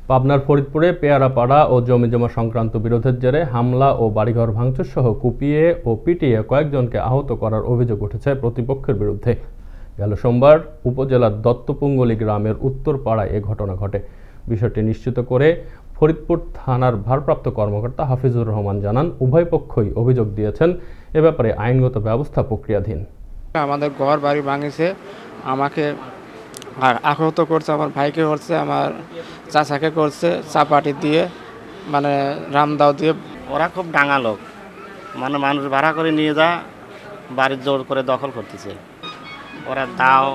পাবনার ফরিদপুরে পেয়ারাপাড়া ও জমিজমা সংক্রান্ত বিরোধের জেরে হামলা ও বাড়িঘর ভাঙচুর সহ কুপিয়ে ও পিটিয়ে কয়েকজনকে আহত করার অভিযোগ উঠেছে প্রতিপক্ষের বিরুদ্ধে। গেল সোমবার উপজেলার দত্তপুঙ্গলী গ্রামের উত্তরপাড়ায় এ ঘটনা ঘটে। বিষয়টি নিশ্চিত করে ফরিদপুর থানার ভারপ্রাপ্ত কর্মকর্তা হাফিজুর রহমান জানান, উভয় পক্ষই অভিযোগ দিয়েছেন, এ ব্যাপারে আইনগত ব্যবস্থা প্রক্রিয়াধীন। আমাদের ঘর বাড়ি ভাঙিছে, আমাকে আহত করছে, আমার ভাইকে করছে, আমার চাচাকে করছে, চাপাটি দিয়ে মানে রামদাও দিয়ে। ওরা খুব ডাঙা লোক, মানে মানুষ ভাড়া করে নিয়ে যা বাড়ির জোর করে দখল করতেছে। ওরা দাও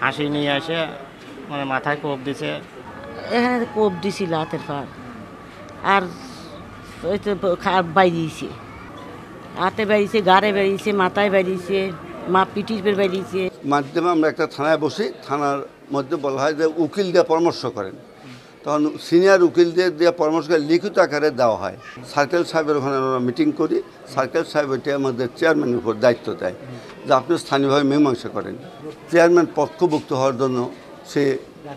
হাসি নিয়ে আসে, মানে মাথায় কোপ দিছে। এখানে কোপ দিছিল হাতের পার, আর ওই তো বাইরিয়েছে, হাতে বেরিয়েছে, গাড়ে বেরিয়েছে, মাথায় বেরিয়েছে, মা পিঠির বের বেরিয়েছে। মাধ্যমে আমরা একটা থানায় বসি, থানার মধ্যে বলা হয় যে উকিল দিয়ে পরামর্শ করেন, তখন সিনিয়র উকিল দিয়ে পরামর্শ করে লিখিত আকারে দেওয়া হয়। সার্কেল সাহেবের ওখানে আমরা মিটিং করি, সার্কেল সাহেব এটি আমাদের চেয়ারম্যানের উপর দায়িত্ব দেয় যে আপনি স্থানীয়ভাবে মীমাংসা করেন। চেয়ারম্যান পক্ষভুক্ত হওয়ার জন্য সে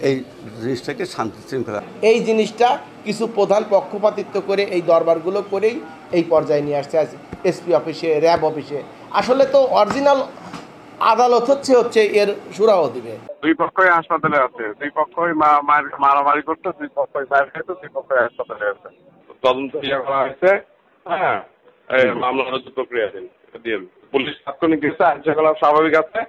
এই জিনিসটাকে শান্তি শৃঙ্খলা, এই জিনিসটা কিছু প্রধান পক্ষপাতিত্ব করে এই দরবারগুলো করেই এই পর্যায়ে নিয়ে আসছে। এসপি অফিসে, র্যাব অফিসে। আসলে তো অরিজিনাল আদালত হচ্ছে এর সুরাও দিবে। দুই পক্ষই হাসপাতালে আছে, দুই পক্ষই মারামারি করতে, দুই পক্ষই মার খেতে, দুই পক্ষই হাসপাতালে আছে। তদন্ত করা হয়েছে। হ্যাঁ, মামলা প্রক্রিয়াধীন। পুলিশ তাৎক্ষণিক গেছে, আইন শৃঙ্খলা স্বাভাবিক আছে।